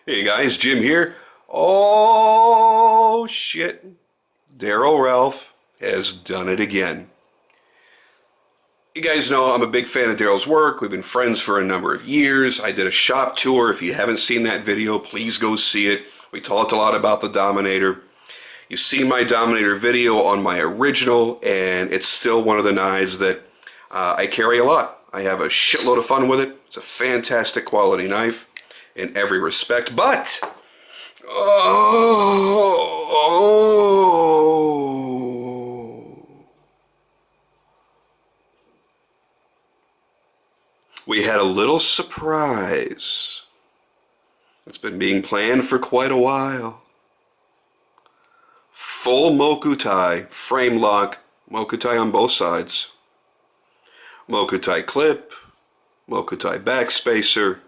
Hey guys, Jim here. Oh shit. Darrel Ralph has done it again. You guys know I'm a big fan of Darrel's work. We've been friends for a number of years. I did a shop tour. If you haven't seen that video, please go see it. We talked a lot about the Dominator. You see my Dominator video on my original, and it's still one of the knives that I carry a lot. I have a shitload of fun with it. It's a fantastic quality knife in every respect, but we had a little surprise. It's been being planned for quite a while. Full Mokuti frame lock, Mokuti on both sides, Mokuti clip, Mokuti backspacer.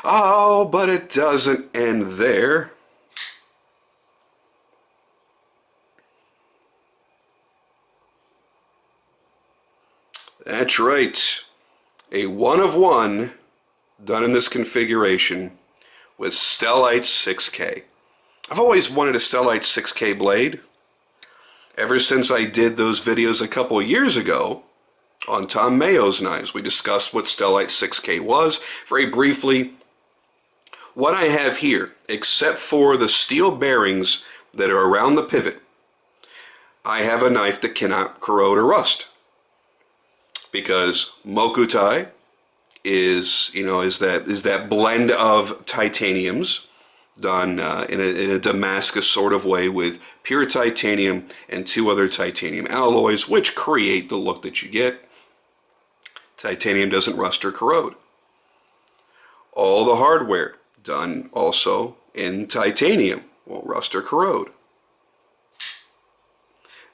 Oh, but it doesn't end there. That's right. A one of one done in this configuration with Stellite 6K. I've always wanted a Stellite 6K blade. Ever since I did those videos a couple years ago on Tom Mayo's knives, we discussed what Stellite 6K was. Very briefly, what I have here, except for the steel bearings that are around the pivot, I have a knife that cannot corrode or rust. Because Mokuti is that blend of titaniums done in a Damascus sort of way with pure titanium and two other titanium alloys, which create the look that you get. Titanium doesn't rust or corrode. All the hardware done also in titanium won't rust or corrode.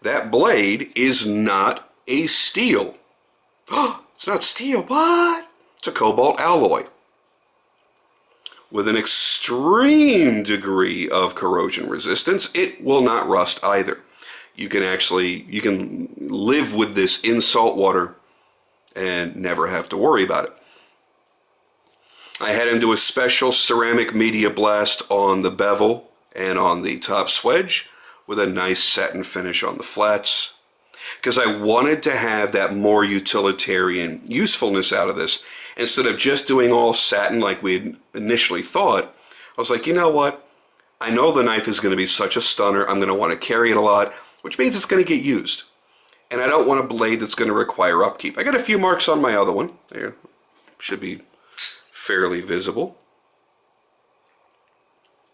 That blade is not a steel. It's not steel, what? It's a cobalt alloy with an extreme degree of corrosion resistance. It will not rust either. You can live with this in salt water and never have to worry about it. I had him do a special ceramic media blast on the bevel and on the top swedge with a nice satin finish on the flats, because I wanted to have that more utilitarian usefulness out of this. Instead of just doing all satin like we had initially thought, I was like, you know what? I know the knife is going to be such a stunner. I'm going to want to carry it a lot, which means it's going to get used. And I don't want a blade that's going to require upkeep. I got a few marks on my other one. There, should be fairly visible.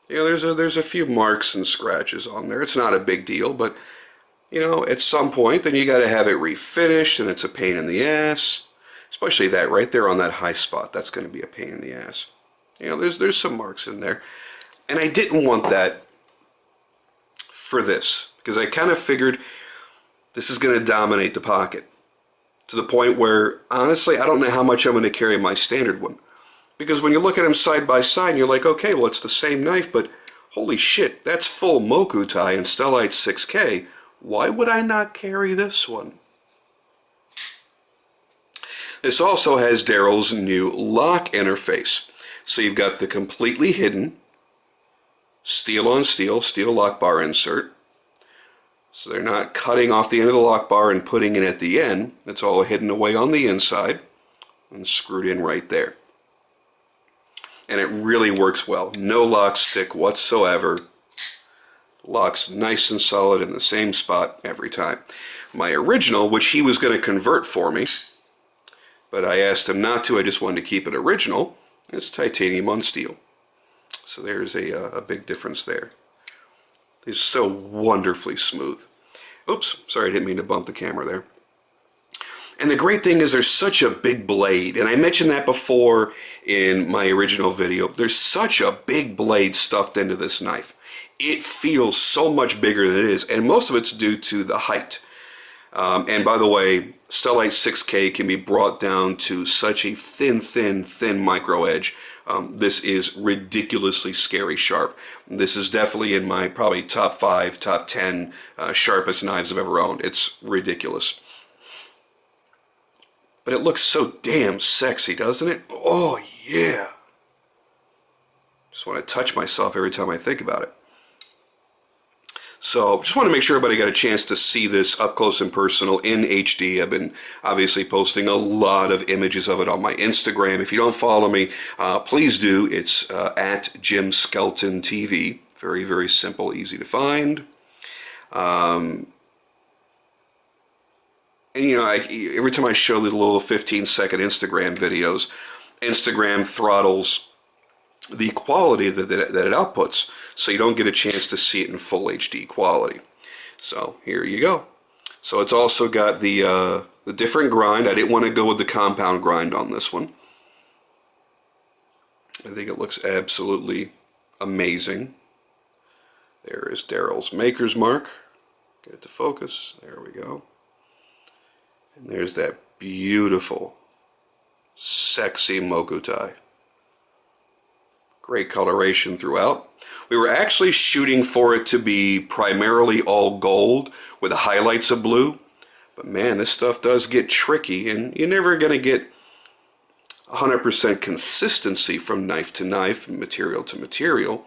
Yeah, there's a few marks and scratches on there. It's not a big deal, but you know, at some point, then you got to have it refinished, and it's a pain in the ass. Especially that right there on that high spot. That's going to be a pain in the ass. You know, there's some marks in there. And I didn't want that for this, because I kind of figured this is going to dominate the pocket. To the point where, honestly, I don't know how much I'm going to carry my standard one. Because when you look at them side by side, and you're like, okay, well, it's the same knife, but holy shit, that's full Mokuti and Stellite 6K. Why would I not carry this one? This also has Darrel's new lock interface. So you've got the completely hidden steel on steel lock bar insert. So they're not cutting off the end of the lock bar and putting it at the end. It's all hidden away on the inside and screwed in right there. And it really works well. No lock stick whatsoever. Locks nice and solid in the same spot every time. My original, which he was going to convert for me, but I asked him not to, I just wanted to keep it original, it's titanium on steel. So there's a big difference there. It's so wonderfully smooth. Oops, sorry, I didn't mean to bump the camera there. And the great thing is there's such a big blade, and I mentioned that before in my original video. There's such a big blade stuffed into this knife. It feels so much bigger than it is, and most of it's due to the height. And by the way, Stellite 6K can be brought down to such a thin micro edge. This is ridiculously scary sharp. This is definitely in my probably top 5, top 10 sharpest knives I've ever owned. It's ridiculous. But it looks so damn sexy, doesn't it? Oh, yeah. Just want to touch myself every time I think about it. So just want to make sure everybody got a chance to see this up close and personal in HD. I've been obviously posting a lot of images of it on my Instagram. If you don't follow me, please do. It's at Jim Skelton TV. Very, very simple, easy to find. And you know, every time I show the little 15-second Instagram videos, Instagram throttles the quality that it outputs, so you don't get a chance to see it in full HD quality. So here you go. So it's also got the different grind. I didn't want to go with the compound grind on this one. I think it looks absolutely amazing. There is Darrel's maker's mark. Get it to focus. There we go. And there's that beautiful, sexy Mokuti. Great coloration throughout. We were actually shooting for it to be primarily all gold with the highlights of blue. But man, this stuff does get tricky, and you're never going to get 100% consistency from knife to knife and material to material.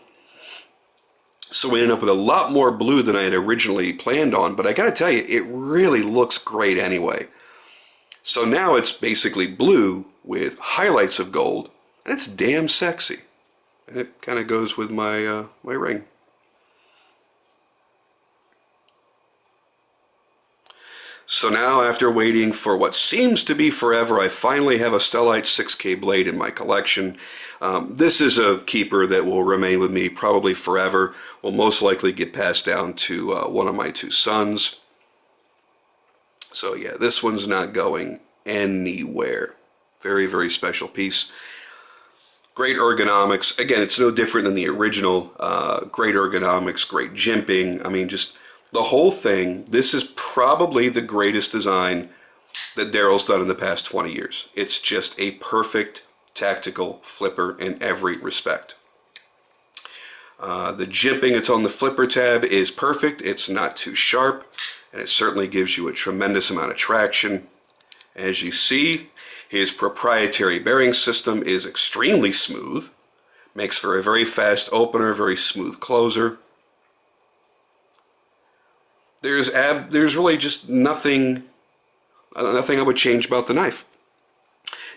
So we ended up with a lot more blue than I had originally planned on, but I gotta tell you, it really looks great anyway. So now it's basically blue with highlights of gold, and it's damn sexy. And it kind of goes with my my ring. So now, after waiting for what seems to be forever, I finally have a Stellite 6K blade in my collection. This is a keeper that will remain with me probably forever. Will most likely get passed down to one of my two sons. So yeah, this one's not going anywhere. Very, very special piece. Great ergonomics. Again, it's no different than the original. Great ergonomics, great jimping. I mean, just the whole thing. This is probably the greatest design that Darrel's done in the past 20 years. It's just a perfect tactical flipper in every respect. The jimping that's on the flipper tab is perfect. It's not too sharp, and it certainly gives you a tremendous amount of traction. As you see, his proprietary bearing system is extremely smooth. Makes for a very fast opener, very smooth closer. There's really just nothing I would change about the knife.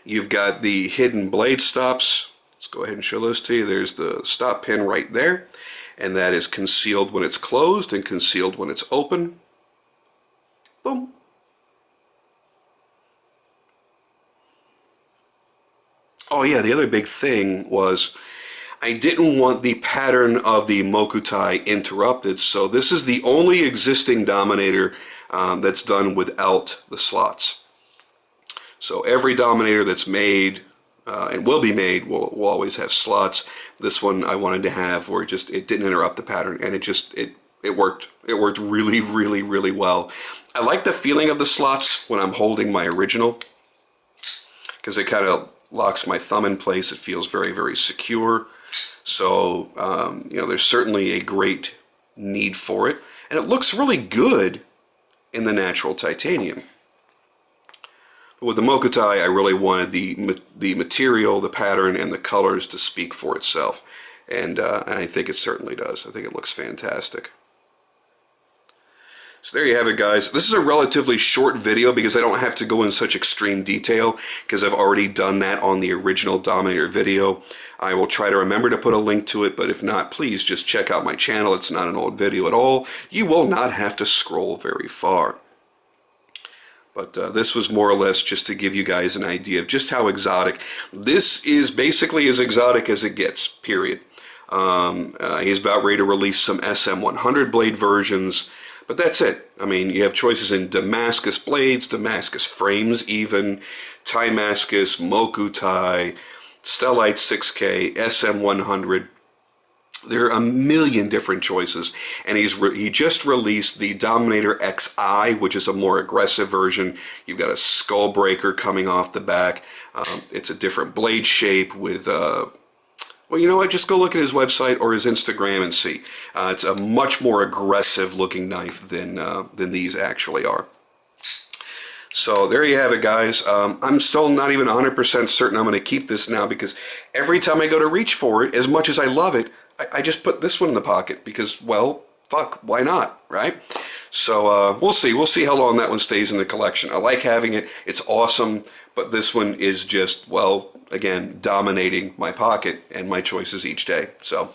You've got the hidden blade stops. Let's go ahead and show those to you. There's the stop pin right there, and that is concealed when it's closed and concealed when it's open. Boom. Oh yeah, the other big thing was I didn't want the pattern of the Mokuti interrupted, so this is the only existing Dominator that's done without the slots. So every Dominator that's made and will be made will always have slots. This one I wanted to have where it didn't interrupt the pattern, and it worked. It worked really, really, really well. I like the feeling of the slots when I'm holding my original, because it kind of locks my thumb in place. It feels very, very secure. So, you know, there's certainly a great need for it. And it looks really good in the natural titanium. But with the Mokuti, I really wanted the material, the pattern, and the colors to speak for itself. And I think it certainly does. I think it looks fantastic. So there you have it, guys. This is a relatively short video because I don't have to go in such extreme detail because I've already done that on the original Dominator video. I will try to remember to put a link to it, but if not, please just check out my channel. It's not an old video at all. You will not have to scroll very far. But this was more or less just to give you guys an idea of just how exotic. This is basically as exotic as it gets, period. He's about ready to release some SM100 blade versions. But that's it. I mean, you have choices in Damascus blades, Damascus frames even, Timascus, Mokuti, Stellite 6K, SM100. There are a million different choices. And he just released the Dominator XI, which is a more aggressive version. You've got a skull breaker coming off the back. It's a different blade shape with... well, you know what? Just go look at his website or his Instagram and see. It's a much more aggressive looking knife than these actually are. So there you have it, guys. I'm still not even 100% certain I'm going to keep this now because every time I go to reach for it, as much as I love it, I just put this one in the pocket because, well, fuck, why not, right? So we'll see. We'll see how long that one stays in the collection. I like having it. It's awesome. But this one is just, well, again, dominating my pocket and my choices each day. So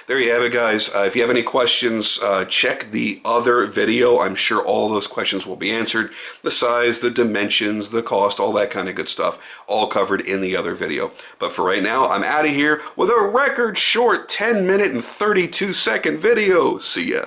there you have it, guys. If you have any questions, check the other video. I'm sure all those questions will be answered. The size, the dimensions, the cost, all that kind of good stuff, all covered in the other video. But for right now, I'm out of here with a record short 10-minute and 32-second video. See ya.